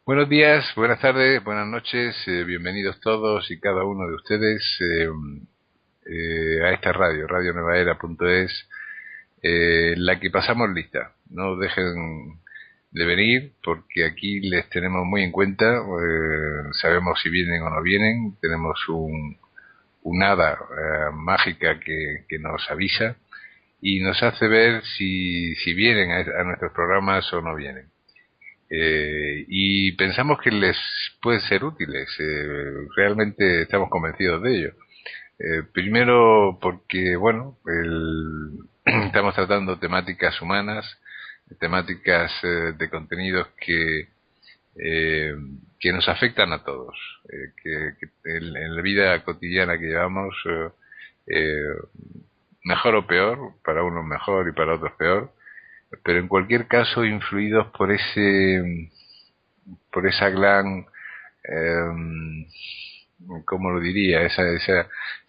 Buenos días, buenas tardes, buenas noches, bienvenidos todos y cada uno de ustedes a esta radio, radionuevaera.es, la que pasamos lista. No dejen de venir porque aquí les tenemos muy en cuenta, sabemos si vienen o no vienen, tenemos un hada mágica que nos avisa y nos hace ver si vienen a nuestros programas o no vienen. Y pensamos que les pueden ser útiles. Realmente estamos convencidos de ello. Primero porque, bueno, estamos tratando temáticas humanas, temáticas de contenidos eh, que nos afectan a todos, que en la vida cotidiana que llevamos, eh, mejor o peor, para unos mejor y para otros peor, pero en cualquier caso influidos por esa gran, eh, ¿cómo lo diría? Esa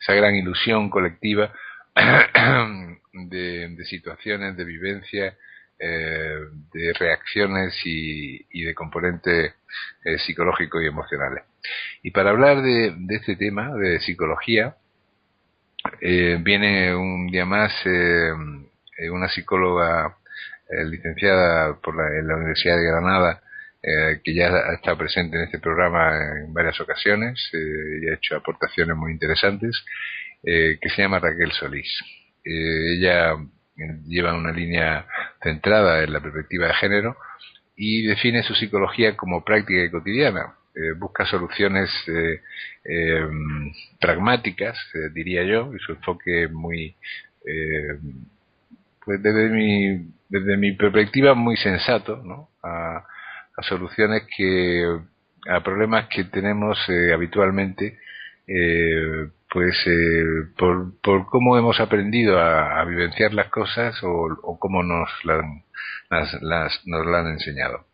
gran ilusión colectiva de situaciones, de vivencia, de reacciones y de componentes psicológicos y emocionales. Y para hablar de este tema, de psicología, viene un día más una psicóloga licenciada en la Universidad de Granada, que ya ha estado presente en este programa en varias ocasiones y ha hecho aportaciones muy interesantes, que se llama Raquel Solís. Ella lleva una línea centrada en la perspectiva de género y define su psicología como práctica y cotidiana. Busca soluciones eh, pragmáticas, diría yo, y su enfoque muy, eh, pues desde mi perspectiva, muy sensato, ¿no? A soluciones a problemas que tenemos habitualmente, por cómo hemos aprendido a vivenciar las cosas o cómo nos la han enseñado.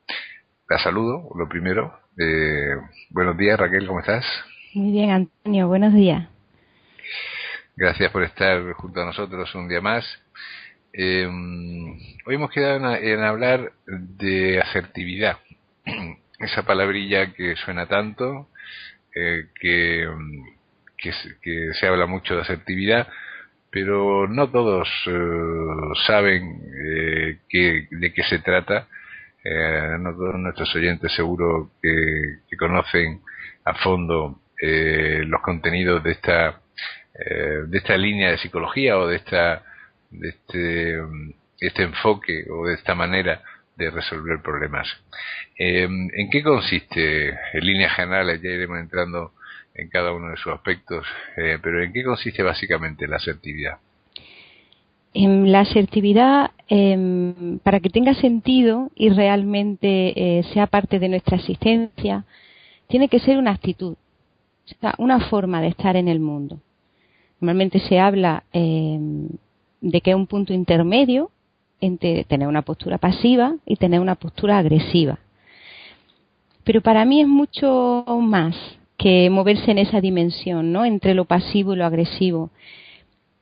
La saludo, lo primero. Buenos días, Raquel, ¿cómo estás? Muy bien, Antonio, buenos días. Gracias por estar junto a nosotros un día más. Eh, Hoy hemos quedado en hablar de asertividad, esa palabrilla que suena tanto, eh, que, que se habla mucho de asertividad, pero no todos saben de qué se trata. No todos nuestros oyentes seguro que conocen a fondo los contenidos de esta línea de psicología o de este enfoque o de esta manera de resolver problemas. ¿En qué consiste? En líneas generales ya iremos entrando en cada uno de sus aspectos, pero ¿en qué consiste básicamente la asertividad? La asertividad, para que tenga sentido y realmente sea parte de nuestra existencia, tiene que ser una actitud, o sea, una forma de estar en el mundo. Normalmente se habla de que es un punto intermedio entre tener una postura pasiva y tener una postura agresiva. Pero para mí es mucho más que moverse en esa dimensión, ¿no? Entre lo pasivo y lo agresivo.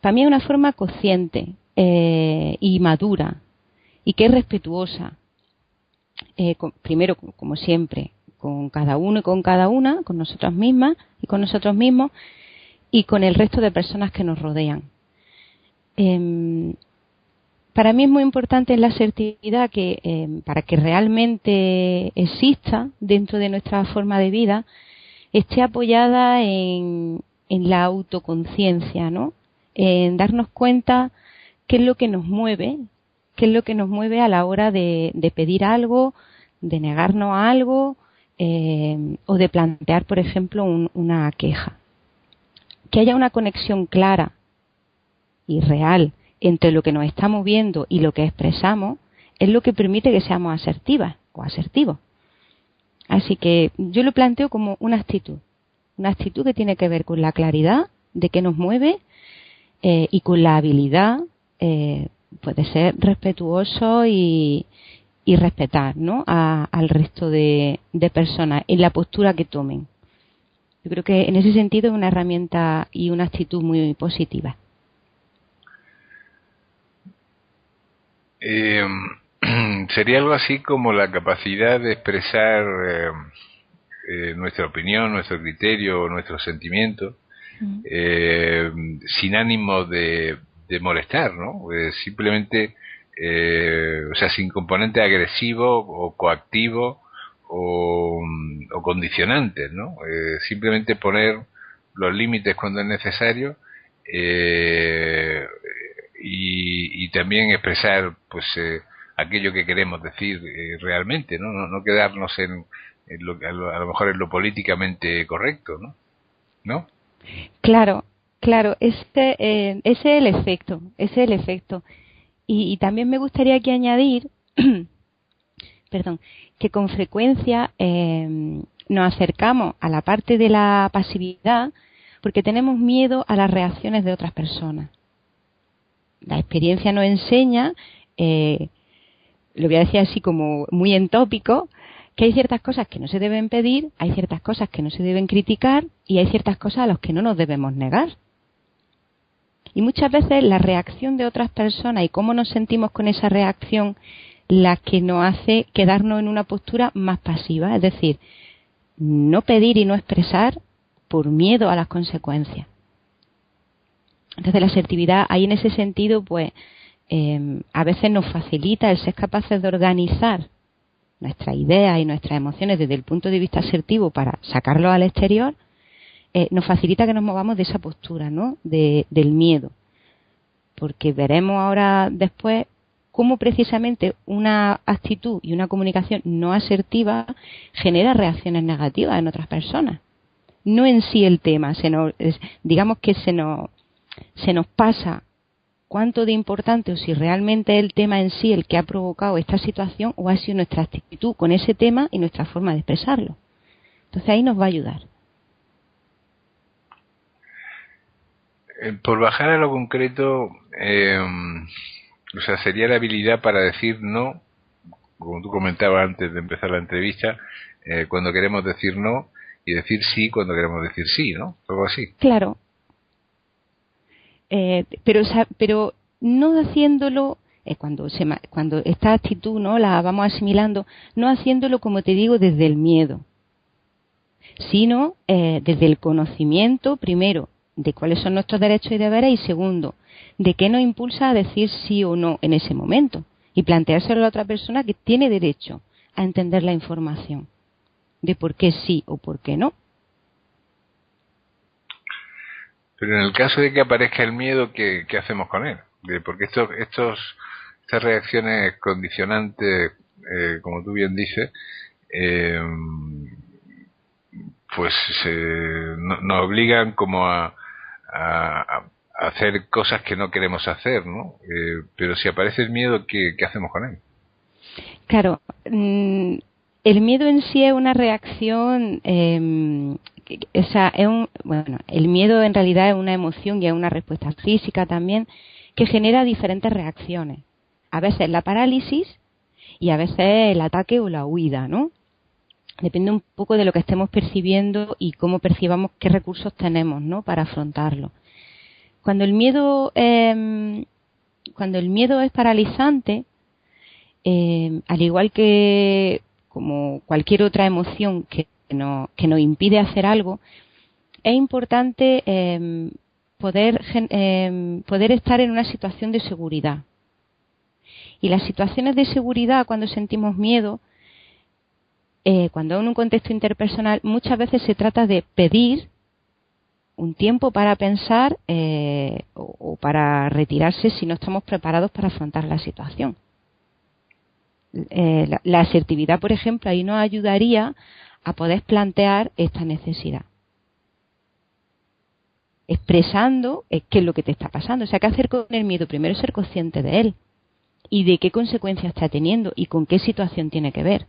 Para mí es una forma consciente y madura y que es respetuosa, primero, como siempre, con cada uno y con cada una, con nosotras mismas y con nosotros mismos y con el resto de personas que nos rodean. Para mí es muy importante la asertividad que para que realmente exista dentro de nuestra forma de vida, esté apoyada en la autoconciencia, ¿no? En darnos cuenta qué es lo que nos mueve, qué es lo que nos mueve a la hora de pedir algo, de negarnos a algo o de plantear, por ejemplo, una queja. Que haya una conexión clara y real entre lo que nos está moviendo y lo que expresamos es lo que permite que seamos asertivas o asertivos. Así que yo lo planteo como una actitud que tiene que ver con la claridad de qué nos mueve y con la habilidad pues de ser respetuoso y respetar, ¿no? Al resto de personas en la postura que tomen. Yo creo que en ese sentido es una herramienta y una actitud muy positiva. Eh, sería algo así como la capacidad de expresar nuestra opinión, nuestro criterio, nuestros sentimientos, Mm. eh, sin ánimo de molestar, ¿no? Simplemente, o sea, sin componente agresivo o coactivo o condicionantes, ¿no? Simplemente poner los límites cuando es necesario, eh, y también expresar, pues, aquello que queremos decir realmente, ¿no? No quedarnos en a lo mejor en lo políticamente correcto, ¿no? ¿No? Claro, claro, ese es el efecto, ese es el efecto. Y también me gustaría aquí añadir, perdón, que con frecuencia nos acercamos a la parte de la pasividad porque tenemos miedo a las reacciones de otras personas. La experiencia nos enseña, lo voy a decir así como muy en tópico, que hay ciertas cosas que no se deben pedir, hay ciertas cosas que no se deben criticar y hay ciertas cosas a las que no nos debemos negar. Y muchas veces la reacción de otras personas y cómo nos sentimos con esa reacción la que nos hace quedarnos en una postura más pasiva, es decir, no pedir y no expresar por miedo a las consecuencias. Entonces la asertividad ahí en ese sentido, pues a veces nos facilita el ser capaces de organizar nuestras ideas y nuestras emociones desde el punto de vista asertivo para sacarlo al exterior, nos facilita que nos movamos de esa postura, ¿no? Del miedo. Porque veremos ahora después cómo precisamente una actitud y una comunicación no asertiva genera reacciones negativas en otras personas. No en sí el tema, digamos que se nos pasa cuánto de importante o si realmente es el tema en sí el que ha provocado esta situación o ha sido nuestra actitud con ese tema y nuestra forma de expresarlo. Entonces ahí nos va a ayudar. Por bajar a lo concreto, o sea, sería la habilidad para decir no, como tú comentabas antes de empezar la entrevista, cuando queremos decir no y decir sí cuando queremos decir sí, ¿no? Algo así. Claro, pero no haciéndolo cuando esta actitud no la vamos asimilando, no haciéndolo como te digo desde el miedo, sino desde el conocimiento primero de cuáles son nuestros derechos y deberes y segundo de qué nos impulsa a decir sí o no en ese momento y planteárselo a la otra persona que tiene derecho a entender la información de por qué sí o por qué no. Pero en el caso de que aparezca el miedo, ¿qué hacemos con él? Porque estas reacciones condicionantes, como tú bien dices, eh, pues nos obligan como a hacer cosas que no queremos hacer, ¿no? Pero si aparece el miedo, ¿qué hacemos con él? Claro, el miedo en sí es una reacción, bueno, el miedo en realidad es una emoción y es una respuesta física también que genera diferentes reacciones. A veces la parálisis y a veces el ataque o la huida, ¿no? Depende un poco de lo que estemos percibiendo y cómo percibamos qué recursos tenemos, ¿no? Para afrontarlo. Cuando el miedo es paralizante, al igual que como cualquier otra emoción que nos impide hacer algo, es importante poder estar en una situación de seguridad. Y las situaciones de seguridad, cuando sentimos miedo, cuando en un contexto interpersonal, muchas veces se trata de pedir un tiempo para pensar o para retirarse si no estamos preparados para afrontar la situación. La asertividad, por ejemplo, ahí nos ayudaría a poder plantear esta necesidad. Expresando qué es lo que te está pasando. O sea, ¿qué hacer con el miedo? Primero ser consciente de él y de qué consecuencias está teniendo y con qué situación tiene que ver.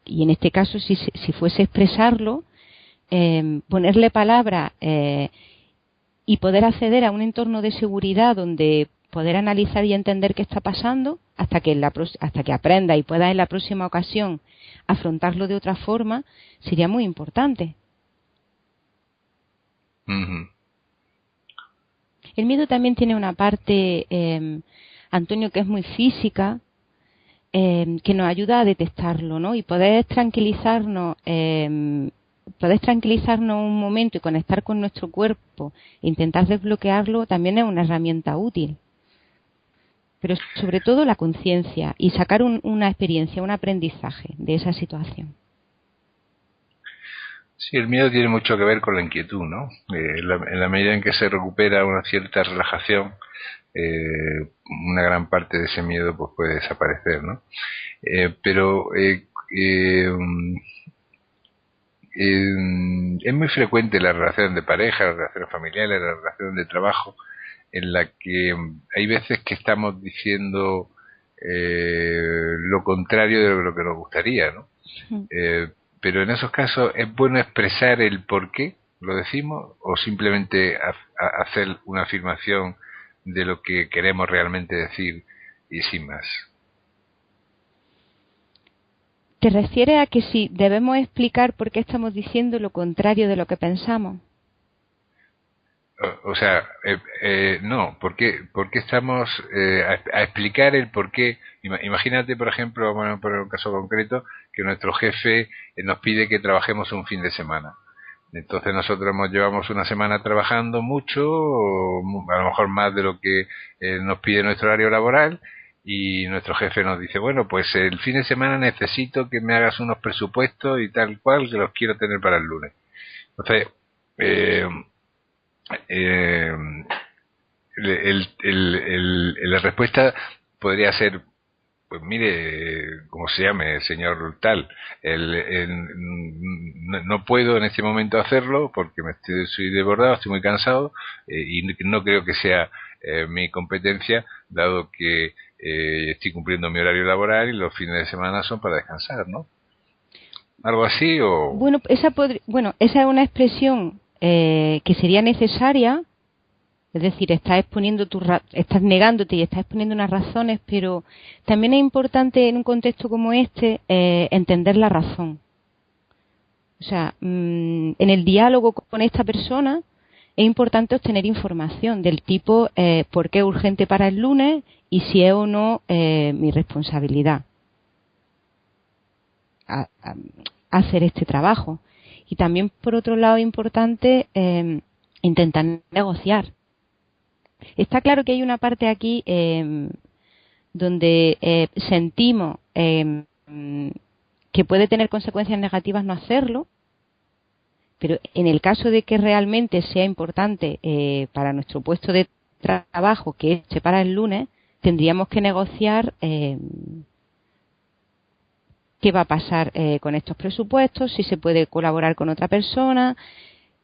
Y en este caso, si fuese expresarlo, ponerle palabra y poder acceder a un entorno de seguridad donde poder analizar y entender qué está pasando hasta que aprenda y pueda en la próxima ocasión afrontarlo de otra forma, sería muy importante. Uh-huh. El miedo también tiene una parte, Antonio, que es muy física, que nos ayuda a detectarlo, ¿no? Y poder tranquilizarnos un momento y conectar con nuestro cuerpo e intentar desbloquearlo también es una herramienta útil. Pero sobre todo la conciencia y sacar una experiencia, un aprendizaje de esa situación. Sí, el miedo tiene mucho que ver con la inquietud, ¿no? En la medida en que se recupera una cierta relajación, una gran parte de ese miedo pues puede desaparecer, ¿no? Es muy frecuente la relación de pareja, la relación familiar, la relación de trabajo, en la que hay veces que estamos diciendo lo contrario de lo que nos gustaría, ¿no? Sí. Pero en esos casos es bueno expresar el por qué lo decimos o simplemente hacer una afirmación de lo que queremos realmente decir y sin más. ¿Te refieres a que si debemos explicar por qué estamos diciendo lo contrario de lo que pensamos? O sea, no, ¿por qué estamos a explicar el por qué? Imagínate, por ejemplo, vamos a poner un caso concreto, que nuestro jefe nos pide que trabajemos un fin de semana. Entonces nosotros llevamos una semana trabajando mucho, o a lo mejor más de lo que nos pide nuestro horario laboral, y nuestro jefe nos dice, bueno, pues el fin de semana necesito que me hagas unos presupuestos y tal cual, que los quiero tener para el lunes. Entonces, eh, la respuesta podría ser, pues mire, como se llame, señor tal, no puedo en este momento hacerlo porque soy desbordado, estoy muy cansado y no creo que sea mi competencia, dado que estoy cumpliendo mi horario laboral y los fines de semana son para descansar, ¿no? ¿Algo así o...? Bueno, esa es una expresión que sería necesaria. Es decir, estás negándote y estás exponiendo unas razones, pero también es importante en un contexto como este entender la razón. O sea, en el diálogo con esta persona es importante obtener información del tipo por qué es urgente para el lunes y si es o no mi responsabilidad hacer este trabajo. Y también, por otro lado, es importante intentar negociar. Está claro que hay una parte aquí donde sentimos que puede tener consecuencias negativas no hacerlo, pero en el caso de que realmente sea importante para nuestro puesto de trabajo, que es para el lunes, tendríamos que negociar qué va a pasar con estos presupuestos, si se puede colaborar con otra persona.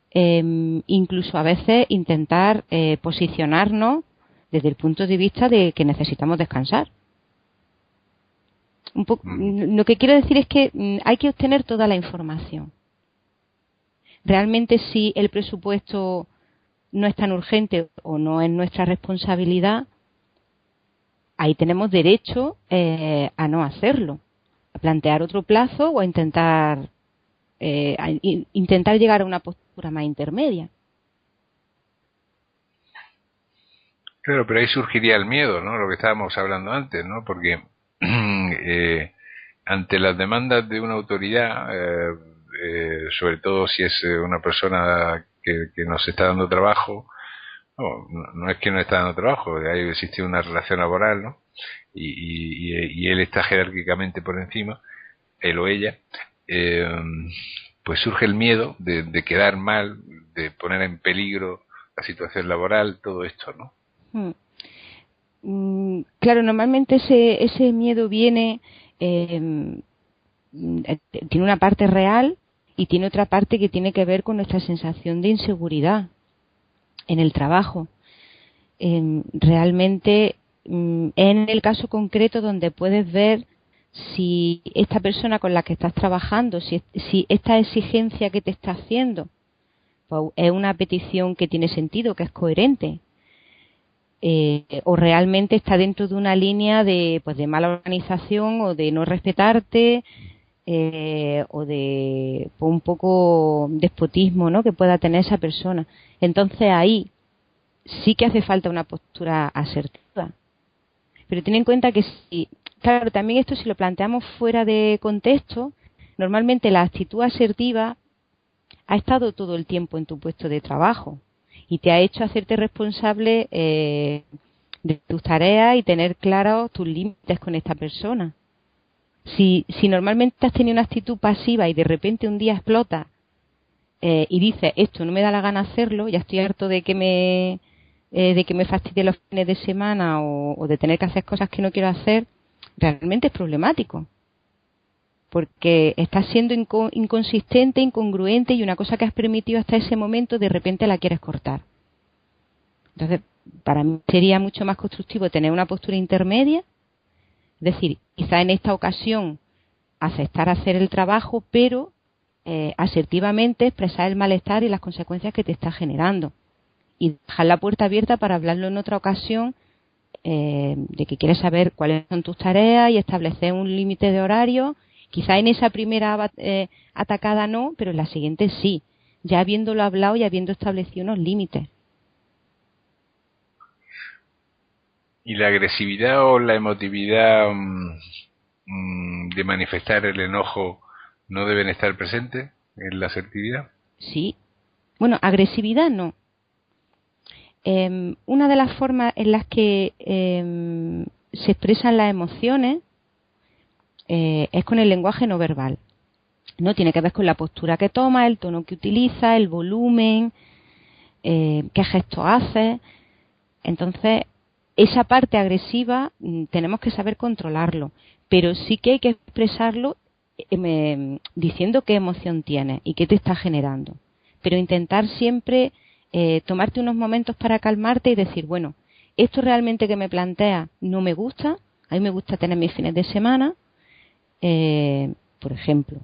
Incluso a veces intentar posicionarnos desde el punto de vista de que necesitamos descansar. Lo que quiero decir es que hay que obtener toda la información. Realmente, si el presupuesto no es tan urgente o no es nuestra responsabilidad, ahí tenemos derecho a no hacerlo, a plantear otro plazo o a intentar llegar a una postura más intermedia. Claro, pero ahí surgiría el miedo, ¿no? Lo que estábamos hablando antes, ¿no? Porque ante las demandas de una autoridad, sobre todo si es una persona que nos está dando trabajo, no es que no está dando trabajo, ahí existe una relación laboral, ¿no? Y él está jerárquicamente por encima, él o ella, pues surge el miedo de quedar mal, de poner en peligro la situación laboral, todo esto, ¿no? Claro, normalmente ese miedo viene, tiene una parte real y tiene otra parte que tiene que ver con nuestra sensación de inseguridad en el trabajo. Realmente, en el caso concreto donde puedes ver si esta persona con la que estás trabajando, si esta exigencia que te está haciendo, pues, es una petición que tiene sentido, que es coherente, o realmente está dentro de una línea de mala organización o de no respetarte, o de un poco despotismo, ¿no?, que pueda tener esa persona. Entonces ahí sí que hace falta una postura asertiva. Pero ten en cuenta que claro, también esto si lo planteamos fuera de contexto, normalmente la actitud asertiva ha estado todo el tiempo en tu puesto de trabajo y te ha hecho hacerte responsable de tus tareas y tener claros tus límites con esta persona. Si normalmente has tenido una actitud pasiva y de repente un día explota y dices, esto no me da la gana hacerlo, ya estoy harto de que me fastidie los fines de semana o de tener que hacer cosas que no quiero hacer, realmente es problemático. Porque estás siendo inconsistente, incongruente y una cosa que has permitido hasta ese momento de repente la quieres cortar. Entonces, para mí sería mucho más constructivo tener una postura intermedia, es decir, quizá en esta ocasión aceptar hacer el trabajo, pero asertivamente expresar el malestar y las consecuencias que te está generando. Y dejar la puerta abierta para hablarlo en otra ocasión, de que quieres saber cuáles son tus tareas y establecer un límite de horario. Quizá en esa primera atacada no, pero en la siguiente sí, ya habiéndolo hablado y habiendo establecido unos límites. ¿Y la agresividad o la emotividad de manifestar el enojo no deben estar presentes en la asertividad? Sí. Bueno, agresividad no. Una de las formas en las que se expresan las emociones es con el lenguaje no verbal. No tiene que ver con la postura que toma, el tono que utiliza, el volumen, qué gestos hace. Entonces, esa parte agresiva tenemos que saber controlarlo, pero sí que hay que expresarlo diciendo qué emoción tienes y qué te está generando. Pero intentar siempre tomarte unos momentos para calmarte y decir, bueno, esto realmente que me plantea no me gusta, a mí me gusta tener mis fines de semana, por ejemplo,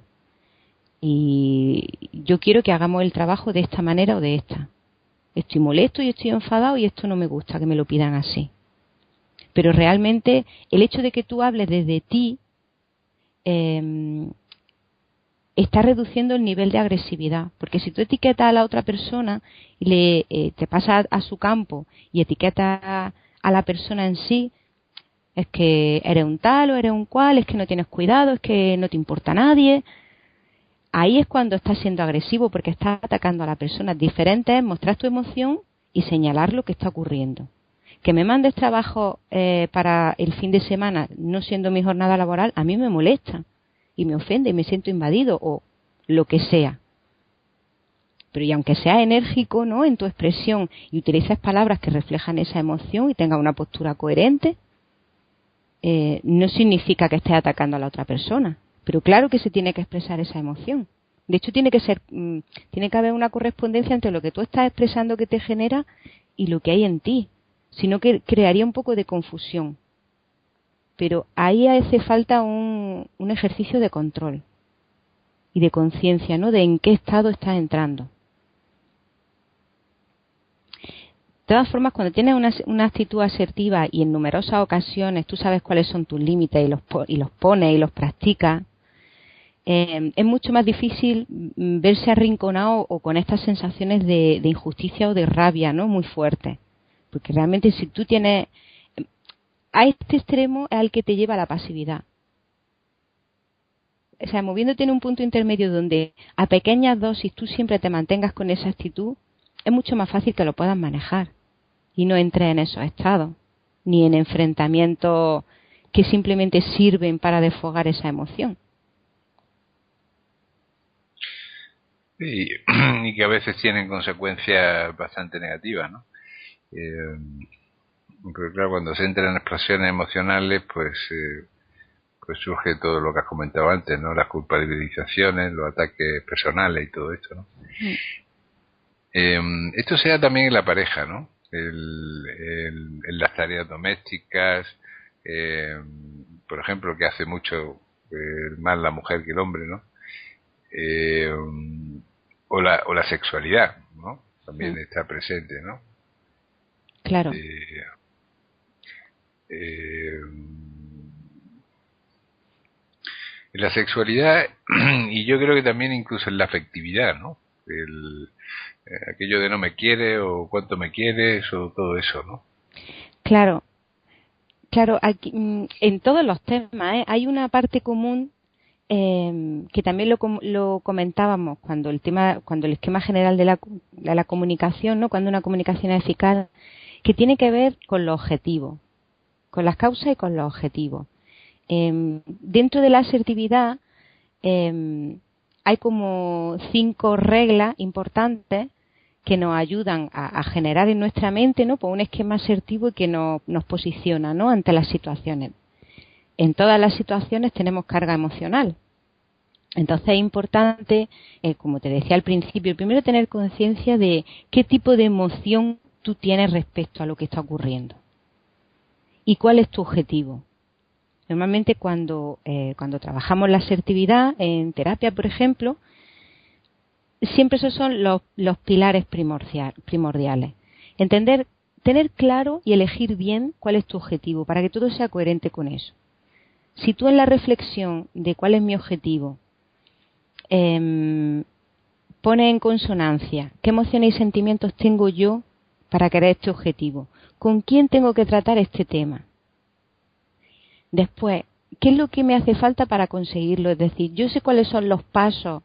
y yo quiero que hagamos el trabajo de esta manera o de esta. Estoy molesto y estoy enfadado y esto no me gusta que me lo pidan así. Pero realmente el hecho de que tú hables desde ti está reduciendo el nivel de agresividad, porque si tú etiquetas a la otra persona y te pasas a su campo y etiquetas a la persona en sí, es que eres un tal o eres un cual, es que no tienes cuidado, es que no te importa a nadie. Ahí es cuando estás siendo agresivo, porque estás atacando a la persona. Diferente es mostrar tu emoción y señalar lo que está ocurriendo. Que me mandes trabajo para el fin de semana, no siendo mi jornada laboral, a mí me molesta y me ofende y me siento invadido o lo que sea. Pero y aunque seas enérgico, ¿no?, en tu expresión y utilices palabras que reflejan esa emoción y tengas una postura coherente, no significa que estés atacando a la otra persona. Pero claro que se tiene que expresar esa emoción. De hecho, tiene que haber una correspondencia entre lo que tú estás expresando que te genera y lo que hay en ti. Sino que crearía un poco de confusión. Pero ahí hace falta un ejercicio de control y de conciencia, ¿no?, de en qué estado estás entrando. De todas formas, cuando tienes una actitud asertiva y en numerosas ocasiones tú sabes cuáles son tus límites y los pones y los practicas, es mucho más difícil verse arrinconado o con estas sensaciones de injusticia o de rabia, ¿no?, muy fuertes. Porque realmente si tú tienes... A este extremo es al que te lleva la pasividad. O sea, moviéndote en un punto intermedio donde a pequeñas dosis tú siempre te mantengas con esa actitud, es mucho más fácil que lo puedas manejar y no entres en esos estados, ni en enfrentamientos que simplemente sirven para desfogar esa emoción. Y que a veces tienen consecuencias bastante negativas, ¿no? Porque claro, cuando se entra en explosiones emocionales, pues surge todo lo que has comentado antes, ¿no? Las culpabilizaciones, los ataques personales y todo esto, ¿no? Esto se da también en la pareja, ¿no? En las tareas domésticas, por ejemplo, que hace mucho más la mujer que el hombre, ¿no? O la sexualidad, ¿no? También está presente, ¿no? Claro. En la sexualidad y yo creo que también incluso en la afectividad, ¿no? Aquello de no me quiere o cuánto me quieres o todo eso, ¿no? Claro. Claro, aquí, en todos los temas, hay una parte común que también lo comentábamos cuando el esquema general de la comunicación, ¿no? Cuando una comunicación es eficaz, que tiene que ver con los objetivos, con las causas y con los objetivos. Dentro de la asertividad hay como 5 reglas importantes que nos ayudan a generar en nuestra mente, ¿no? Pues un esquema asertivo y que nos posiciona, ¿no? Ante las situaciones. En todas las situaciones tenemos carga emocional. Entonces es importante, como te decía al principio, primero tener conciencia de qué tipo de emoción tú tienes respecto a lo que está ocurriendo y cuál es tu objetivo. Normalmente cuando trabajamos la asertividad en terapia, por ejemplo, siempre esos son los pilares primordiales. Tener claro y elegir bien cuál es tu objetivo para que todo sea coherente con eso. Si tú en la reflexión de cuál es mi objetivo pones en consonancia qué emociones y sentimientos tengo yo para querer este objetivo, con quién tengo que tratar este tema, después, ¿qué es lo que me hace falta para conseguirlo? Es decir, yo sé cuáles son los pasos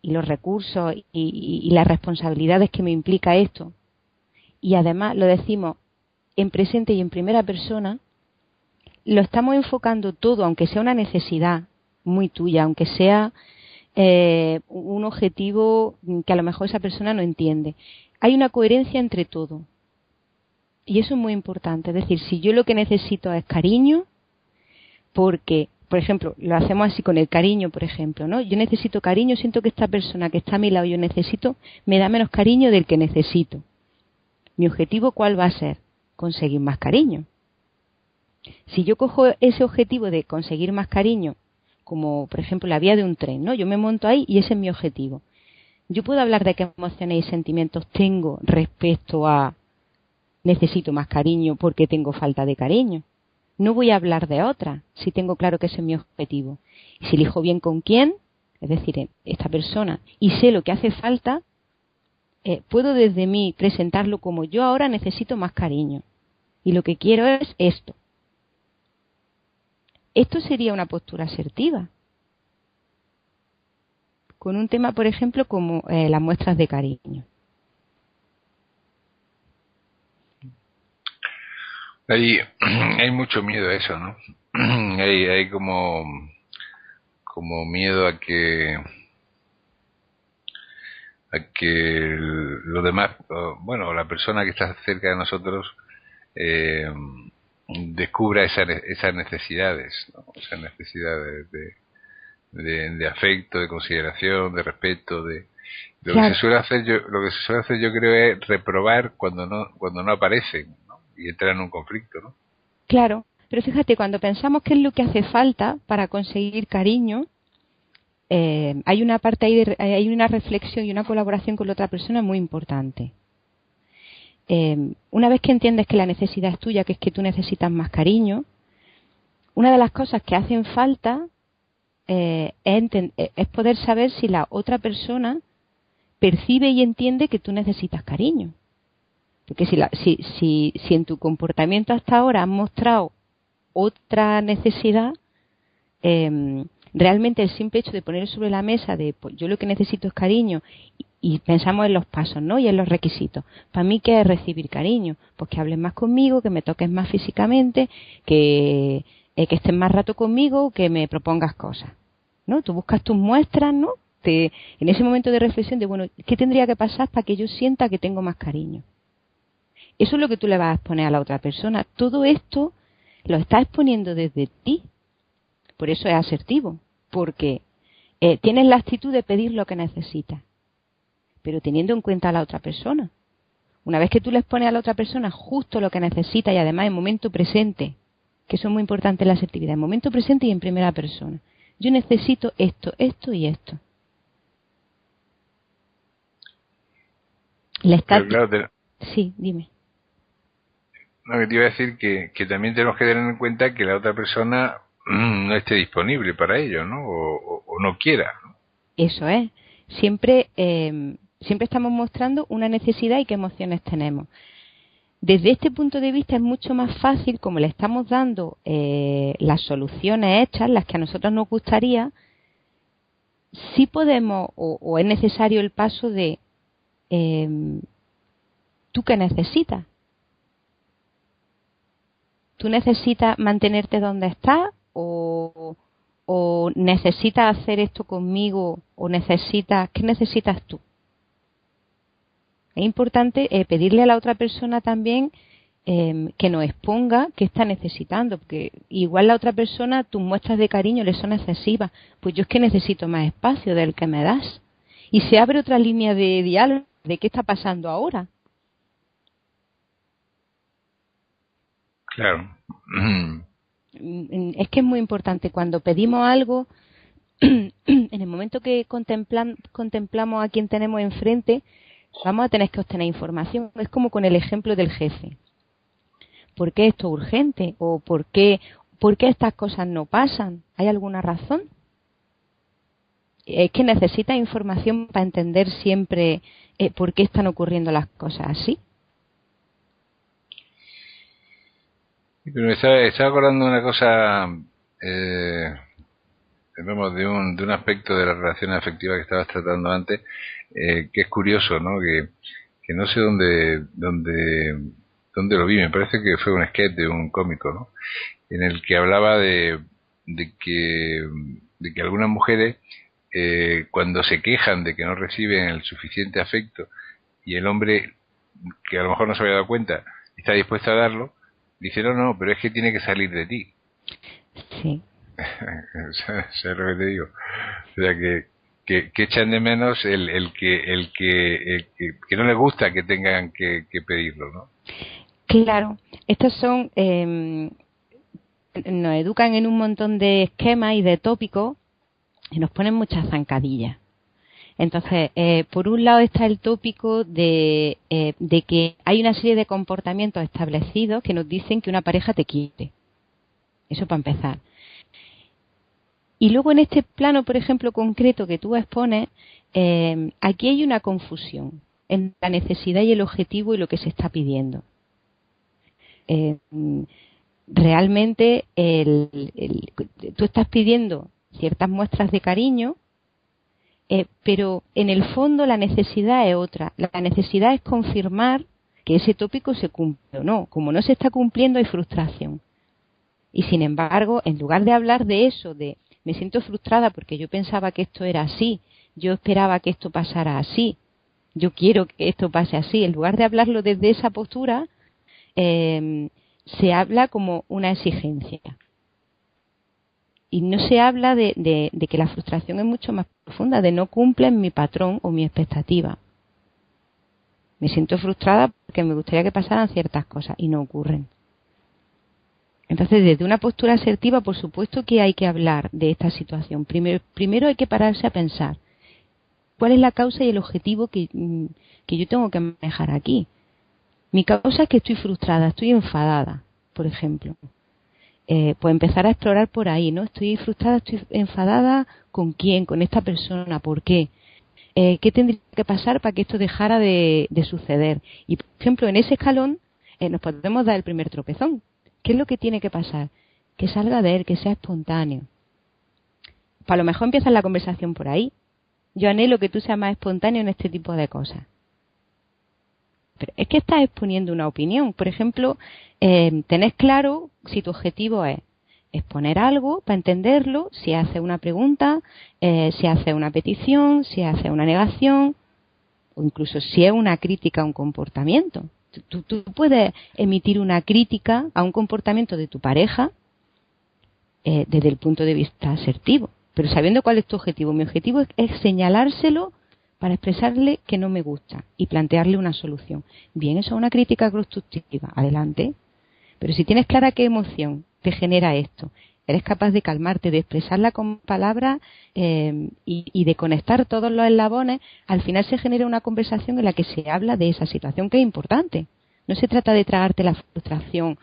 y los recursos y las responsabilidades que me implica esto. Y además lo decimos en presente y en primera persona, lo estamos enfocando todo, aunque sea una necesidad muy tuya, aunque sea un objetivo que a lo mejor esa persona no entiende. Hay una coherencia entre todo. Y eso es muy importante. Es decir, si yo lo que necesito es cariño, porque, por ejemplo, lo hacemos así con el cariño, por ejemplo, ¿no? Yo necesito cariño, siento que esta persona que está a mi lado me da menos cariño del que necesito. ¿Mi objetivo cuál va a ser? Conseguir más cariño. Si yo cojo ese objetivo de conseguir más cariño, como por ejemplo la vía de un tren, ¿no? Yo me monto ahí y ese es mi objetivo. Yo puedo hablar de qué emociones y sentimientos tengo respecto a necesito más cariño porque tengo falta de cariño. No voy a hablar de otra si tengo claro que ese es mi objetivo. Y si elijo bien con quién, es decir, esta persona, y sé lo que hace falta, puedo desde mí presentarlo como yo ahora necesito más cariño. Y lo que quiero es esto. Esto sería una postura asertiva. Con un tema, por ejemplo, como las muestras de cariño. Hay mucho miedo a eso, ¿no? Hay como miedo a que los demás, bueno, la persona que está cerca de nosotros descubra esas necesidades, ¿no? Esas necesidades de afecto, de consideración, de respeto, lo Claro. que se suele hacer yo creo es reprobar cuando no aparecen, ¿no? Y entrar en un conflicto, ¿no? Claro, pero fíjate, cuando pensamos qué es lo que hace falta para conseguir cariño, hay una parte ahí, hay una reflexión y una colaboración con la otra persona muy importante. Una vez que entiendes que la necesidad es tuya, que es que tú necesitas más cariño, una de las cosas que hacen falta es poder saber si la otra persona percibe y entiende que tú necesitas cariño. Porque si en tu comportamiento hasta ahora has mostrado otra necesidad, realmente el simple hecho de poner sobre la mesa de pues, yo lo que necesito es cariño y pensamos en los pasos, ¿no? Y en los requisitos. Para mí, ¿qué es recibir cariño? Pues que hables más conmigo, que me toques más físicamente, que estés más rato conmigo, que me propongas cosas, ¿no? Tú buscas tus muestras, ¿no? En ese momento de reflexión de, bueno, ¿qué tendría que pasar para que yo sienta que tengo más cariño? Eso es lo que tú le vas a exponer a la otra persona. Todo esto lo estás exponiendo desde ti. Por eso es asertivo, porque tienes la actitud de pedir lo que necesitas, pero teniendo en cuenta a la otra persona. Una vez que tú le expones a la otra persona justo lo que necesita y además en momento presente, que eso es muy importante en la asertividad, en momento presente y en primera persona. Yo necesito esto, esto y esto. Claro, Sí, dime. no, que te iba a decir que también tenemos que tener en cuenta que la otra persona no esté disponible para ello, ¿no? O no quiera, ¿no? Eso es. Siempre estamos mostrando una necesidad y qué emociones tenemos. Desde este punto de vista es mucho más fácil, como le estamos dando las soluciones hechas, las que a nosotros nos gustaría, sí podemos o es necesario el paso de ¿tú qué necesitas? ¿Tú necesitas mantenerte donde estás o necesitas hacer esto conmigo o qué necesitas tú? Es importante pedirle a la otra persona también que nos exponga qué está necesitando, porque igual la otra persona, tus muestras de cariño le son excesivas, pues yo es que necesito más espacio del que me das. Y se abre otra línea de diálogo de qué está pasando ahora. Claro. Es que es muy importante cuando pedimos algo, en el momento que contemplamos a quien tenemos enfrente, vamos a tener que obtener información. Es como con el ejemplo del jefe. ¿Por qué esto es urgente? ¿O por qué estas cosas no pasan? ¿Hay alguna razón? Es que necesita información para entender siempre por qué están ocurriendo las cosas así. Pero me estaba acordando de una cosa, de un aspecto de la relación afectiva que estabas tratando antes, que es curioso, ¿no? Que no sé dónde lo vi, me parece que fue un sketch de un cómico, ¿no? En el que hablaba de que algunas mujeres, cuando se quejan de que no reciben el suficiente afecto y el hombre, que a lo mejor no se había dado cuenta, está dispuesto a darlo, dice, no, pero es que tiene que salir de ti. Sí. ¿Sabes lo que te digo? O sea, que echan de menos el que no les gusta que tengan que pedirlo, ¿no? Claro, estos son, nos educan en un montón de esquemas y de tópicos y nos ponen muchas zancadillas. Entonces, por un lado está el tópico de que hay una serie de comportamientos establecidos que nos dicen que una pareja te quiere. Eso para empezar. Y luego en este plano, por ejemplo, concreto que tú expones, aquí hay una confusión en la necesidad y el objetivo y lo que se está pidiendo. Realmente tú estás pidiendo ciertas muestras de cariño, pero en el fondo la necesidad es otra. La necesidad es confirmar que ese tópico se cumple o no. Como no se está cumpliendo, hay frustración. Y sin embargo, en lugar de hablar de eso, de me siento frustrada porque yo pensaba que esto era así, yo esperaba que esto pasara así, yo quiero que esto pase así, en lugar de hablarlo desde esa postura, se habla como una exigencia. Y no se habla de que la frustración es mucho más profunda, de no cumplen mi patrón o mi expectativa. Me siento frustrada porque me gustaría que pasaran ciertas cosas y no ocurren. Entonces, desde una postura asertiva, por supuesto que hay que hablar de esta situación. Primero hay que pararse a pensar cuál es la causa y el objetivo que yo tengo que manejar aquí. Mi causa es que estoy frustrada, estoy enfadada, por ejemplo. Pues empezar a explorar por ahí, ¿no? Estoy frustrada, estoy enfadada, ¿con quién? ¿Con esta persona? ¿Por qué? ¿Qué tendría que pasar para que esto dejara de suceder? Y, por ejemplo, en ese escalón nos podemos dar el primer tropezón. ¿Qué es lo que tiene que pasar? Que salga de él, que sea espontáneo. Para lo mejor empieza la conversación por ahí. Yo anhelo que tú seas más espontáneo en este tipo de cosas. Pero es que estás exponiendo una opinión. Por ejemplo, tenés claro si tu objetivo es exponer algo para entenderlo, si hace una pregunta, si hace una petición, si hace una negación, o incluso si es una crítica a un comportamiento. Tú puedes emitir una crítica a un comportamiento de tu pareja desde el punto de vista asertivo, pero sabiendo cuál es tu objetivo. Mi objetivo es señalárselo para expresarle que no me gusta y plantearle una solución. Bien, eso es una crítica constructiva, adelante. Pero si tienes clara qué emoción te genera esto, eres capaz de calmarte, de expresarla con palabras y de conectar todos los eslabones, al final se genera una conversación en la que se habla de esa situación que es importante. No se trata de tragarte la frustración,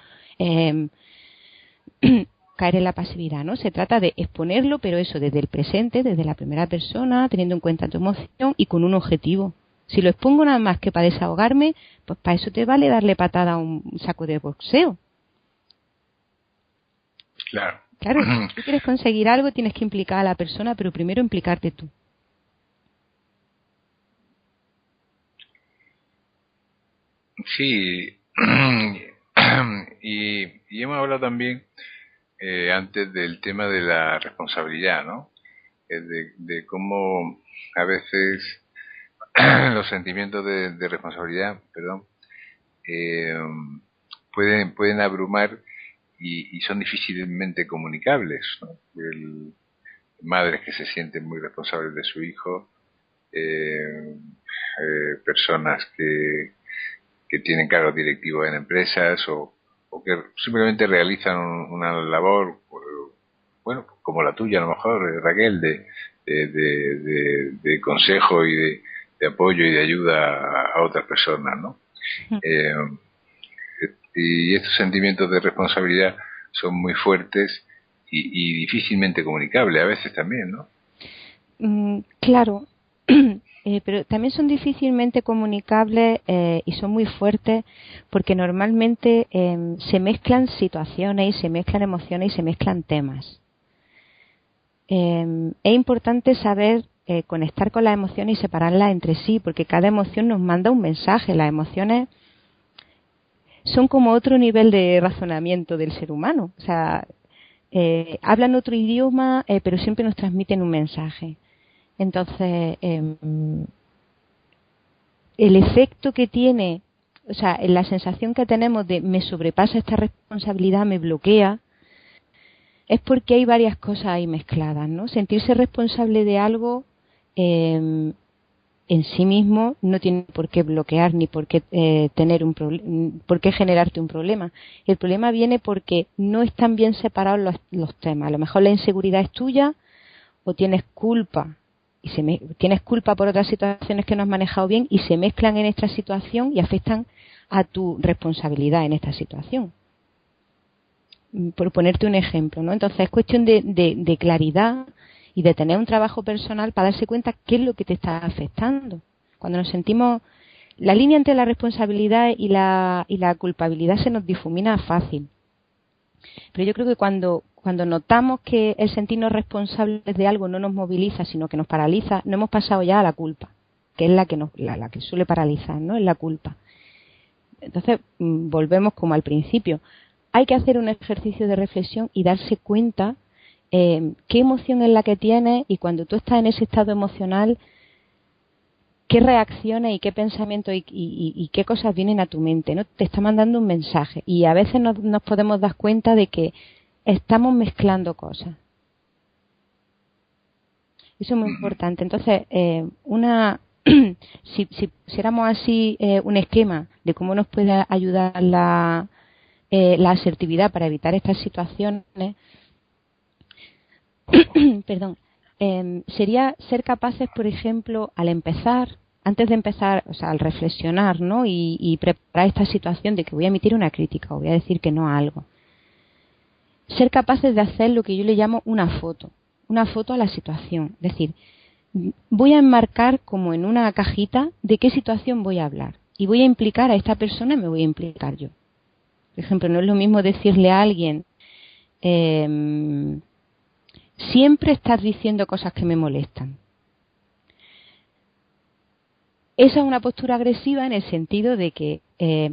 caer en la pasividad, ¿no? Se trata de exponerlo, pero eso desde el presente, desde la primera persona, teniendo en cuenta tu emoción y con un objetivo. Si lo expongo nada más que para desahogarme, pues para eso te vale darle patada a un saco de boxeo. Claro. Claro, si tú quieres conseguir algo, tienes que implicar a la persona, pero primero implicarte tú. Sí, y hemos hablado también antes del tema de la responsabilidad, ¿no? De cómo a veces los sentimientos de responsabilidad, perdón, eh, pueden abrumar y son difícilmente comunicables, ¿no? Madres que se sienten muy responsables de su hijo, personas que tienen cargos directivos en empresas o que simplemente realizan una labor, bueno, como la tuya a lo mejor, Raquel, de consejo y de apoyo y de ayuda a otras personas, ¿no? Eh, y estos sentimientos de responsabilidad son muy fuertes y difícilmente comunicables a veces también, ¿no? Claro, pero también son difícilmente comunicables y son muy fuertes porque normalmente se mezclan situaciones y se mezclan emociones y se mezclan temas. Es importante saber conectar con las emociones y separarlas entre sí, porque cada emoción nos manda un mensaje. Las emociones son como otro nivel de razonamiento del ser humano. O sea, hablan otro idioma, pero siempre nos transmiten un mensaje. Entonces, el efecto que tiene, o sea, la sensación que tenemos de me sobrepasa esta responsabilidad, me bloquea, es porque hay varias cosas ahí mezcladas, ¿no? Sentirse responsable de algo en sí mismo no tiene por qué bloquear ni por qué por qué generarte un problema. El problema viene porque no están bien separados los temas. A lo mejor la inseguridad es tuya o tienes culpa tienes culpa por otras situaciones que no has manejado bien y se mezclan en esta situación y afectan a tu responsabilidad en esta situación. Por ponerte un ejemplo, ¿no? Entonces es cuestión de claridad y de tener un trabajo personal para darse cuenta qué es lo que te está afectando. Cuando nos sentimos, la línea entre la responsabilidad y la culpabilidad se nos difumina fácil. Pero yo creo que cuando notamos que el sentirnos responsables de algo no nos moviliza, sino que nos paraliza, no hemos pasado ya a la culpa, que es la que suele paralizar, ¿no? Es la culpa. Entonces, volvemos como al principio. Hay que hacer un ejercicio de reflexión y darse cuenta qué emoción es la que tienes y cuando tú estás en ese estado emocional, qué reacciones y qué pensamientos y qué cosas vienen a tu mente, ¿no? Te está mandando un mensaje y a veces nos podemos dar cuenta de que estamos mezclando cosas. Eso es muy importante. Entonces, si pusiéramos así un esquema de cómo nos puede ayudar la asertividad para evitar estas situaciones, perdón, sería ser capaces, por ejemplo, antes de empezar, o sea, al reflexionar, ¿no? Y preparar esta situación de que voy a emitir una crítica o voy a decir que no a algo. Ser capaces de hacer lo que yo le llamo una foto a la situación. Es decir, voy a enmarcar como en una cajita de qué situación voy a hablar y voy a implicar a esta persona y me voy a implicar yo. Por ejemplo, no es lo mismo decirle a alguien siempre estás diciendo cosas que me molestan. Esa es una postura agresiva en el sentido de que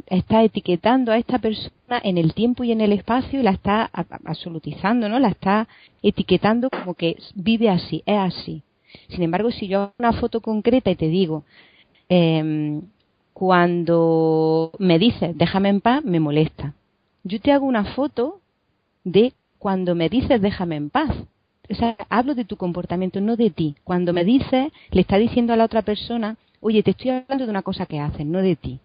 está etiquetando a esta persona en el tiempo y en el espacio y la está absolutizando, ¿no? La está etiquetando como que vive así, es así. Sin embargo, si yo hago una foto concreta y te digo, cuando me dices déjame en paz, me molesta. Yo te hago una foto de cuando me dices déjame en paz. O sea, hablo de tu comportamiento, no de ti. Cuando me dices, le está diciendo a la otra persona, oye, te estoy hablando de una cosa que haces, no de ti.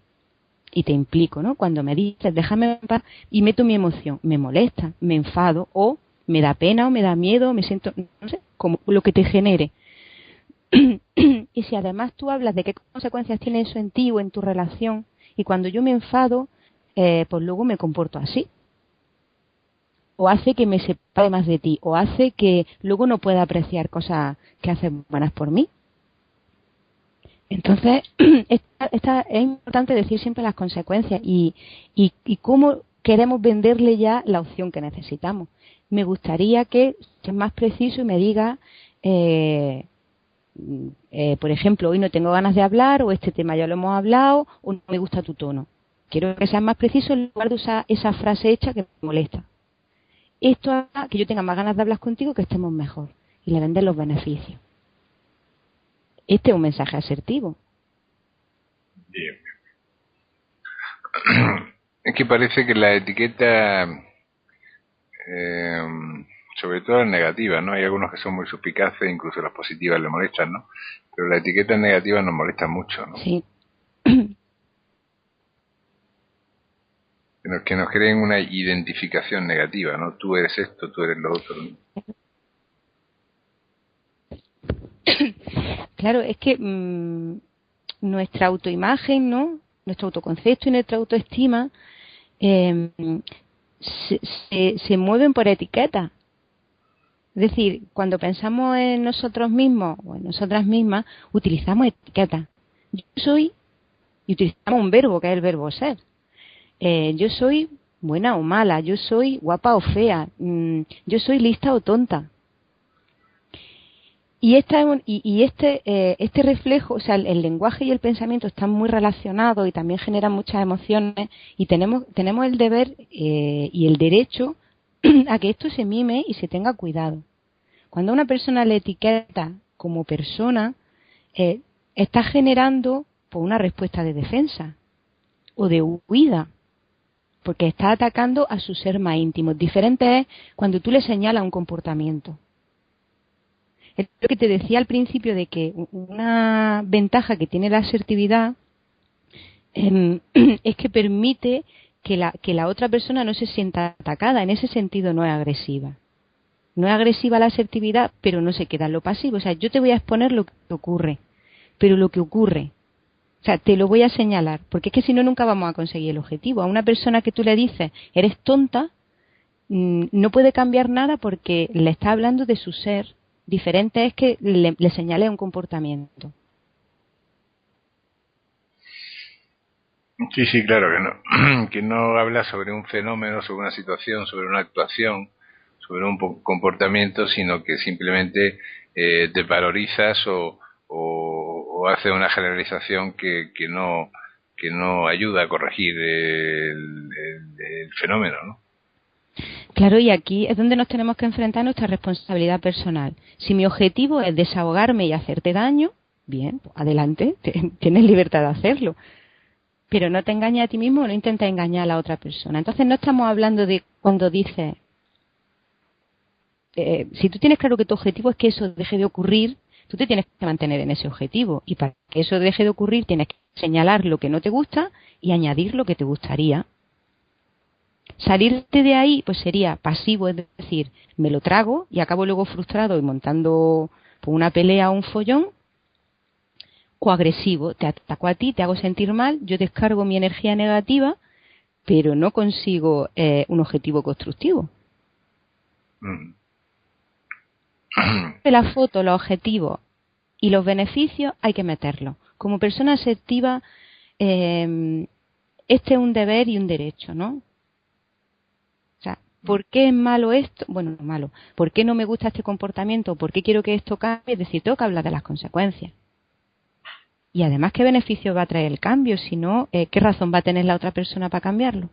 Y te implico, ¿no? Cuando me dices, déjame en paz, y meto mi emoción, me molesta, me enfado, o me da pena, o me da miedo, me siento, no sé, como lo que te genere. Y si además tú hablas de qué consecuencias tiene eso en ti o en tu relación, y cuando yo me enfado, pues luego me comporto así. O hace que me separe más de ti, o hace que luego no pueda apreciar cosas que hacen buenas por mí. Entonces, es importante decir siempre las consecuencias y cómo queremos venderle ya la opción que necesitamos. Me gustaría que seas más preciso y me diga, por ejemplo, hoy no tengo ganas de hablar, o este tema ya lo hemos hablado, o no me gusta tu tono. Quiero que seas más preciso en lugar de usar esa frase hecha que me molesta. Esto hará que yo tenga más ganas de hablar contigo, que estemos mejor. Y le vender los beneficios. Este es un mensaje asertivo. Bien. Es que parece que la etiqueta, sobre todo las negativas, ¿no? Hay algunos que son muy suspicaces, incluso las positivas le molestan, ¿no? Pero las etiquetas negativas nos molestan mucho, ¿no? Sí. Que nos creen una identificación negativa, ¿no? Tú eres esto, tú eres lo otro, ¿no? Claro, es que nuestra autoimagen, ¿no? Nuestro autoconcepto y nuestra autoestima eh, se mueven por etiquetas. Es decir, cuando pensamos en nosotros mismos o en nosotras mismas, utilizamos etiquetas. Yo soy, y utilizamos un verbo, que es el verbo ser. Yo soy buena o mala, yo soy guapa o fea, yo soy lista o tonta. Y este reflejo, o sea, el lenguaje y el pensamiento están muy relacionados y también generan muchas emociones, y tenemos el deber y el derecho a que esto se mime y se tenga cuidado. Cuando a una persona le etiqueta como persona, está generando pues, una respuesta de defensa o de huida, porque está atacando a su ser más íntimo. Diferente es cuando tú le señalas un comportamiento. Es lo que te decía al principio, de que una ventaja que tiene la asertividad es que permite que la otra persona no se sienta atacada. En ese sentido no es agresiva. No es agresiva la asertividad, pero no se queda en lo pasivo. O sea, yo te voy a exponer lo que ocurre, pero lo que ocurre, o sea, te lo voy a señalar, porque es que si no, nunca vamos a conseguir el objetivo. A una persona que tú le dices, eres tonta, no puede cambiar nada porque le está hablando de su ser. Diferente es que le señale un comportamiento. Sí, sí, claro que no, que no habla sobre un fenómeno, sobre una situación, sobre una actuación, sobre un comportamiento, sino que simplemente te valorizas o hace una generalización que no ayuda a corregir el fenómeno, ¿no? Claro, y aquí es donde nos tenemos que enfrentar a nuestra responsabilidad personal. Si mi objetivo es desahogarme y hacerte daño, bien, pues adelante, tienes libertad de hacerlo. Pero no te engañes a ti mismo o no intentes engañar a la otra persona. Entonces no estamos hablando de cuando dices, si tú tienes claro que tu objetivo es que eso deje de ocurrir, tú te tienes que mantener en ese objetivo. Y para que eso deje de ocurrir tienes que señalar lo que no te gusta y añadir lo que te gustaría. Salirte de ahí pues sería pasivo, es decir, me lo trago y acabo luego frustrado y montando pues, una pelea o un follón, o agresivo, te ataco a ti, te hago sentir mal, yo descargo mi energía negativa, pero no consigo un objetivo constructivo. De la foto, los objetivos y los beneficios hay que meterlos. Como persona asertiva, este es un deber y un derecho, ¿no? O sea, ¿por qué es malo esto? Bueno, no malo. ¿Por qué no me gusta este comportamiento? ¿Por qué quiero que esto cambie? Es decir, tengo que hablar de las consecuencias. Y además, ¿qué beneficio va a traer el cambio? Si no, ¿qué razón va a tener la otra persona para cambiarlo?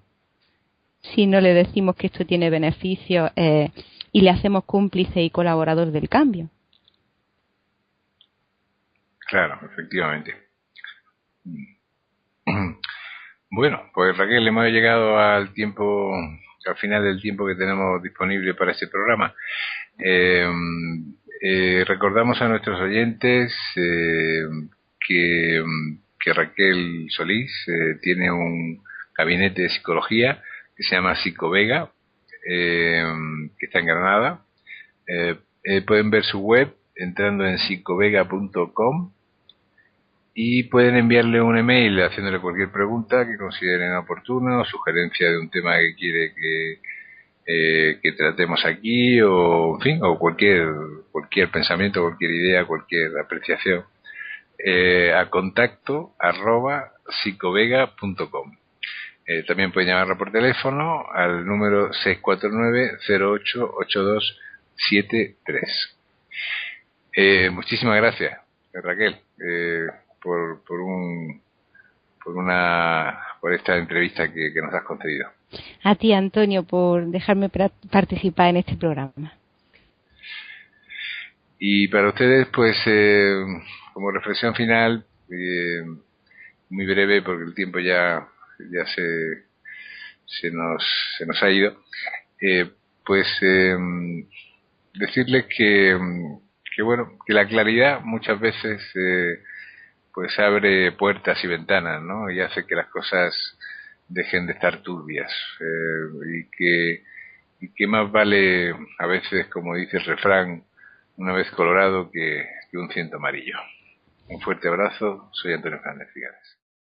Si no le decimos que esto tiene beneficios y le hacemos cómplice y colaborador del cambio. Claro, efectivamente. Bueno, pues Raquel, hemos llegado al final del tiempo que tenemos disponible para este programa. Recordamos a nuestros oyentes que Raquel Solís tiene un gabinete de psicología que se llama Psicovega, que está en Granada. Pueden ver su web entrando en psicovega.com y pueden enviarle un email haciéndole cualquier pregunta que consideren oportuna o sugerencia de un tema que quiere que tratemos aquí, o en fin, o cualquier pensamiento, cualquier idea, cualquier apreciación. a contacto@psicovega.com. También pueden llamarla por teléfono al número 649-088273. Muchísimas gracias, Raquel, por esta entrevista que nos has concedido. A ti, Antonio, por dejarme participar en este programa. Y para ustedes, pues, como reflexión final, muy breve, porque el tiempo ya se nos ha ido, pues decirles que bueno, que la claridad muchas veces pues abre puertas y ventanas, ¿no? Y hace que las cosas dejen de estar turbias, y que más vale a veces, como dice el refrán, una vez colorado que un ciento amarillo. Un fuerte abrazo, soy Antonio Fernández Figueres.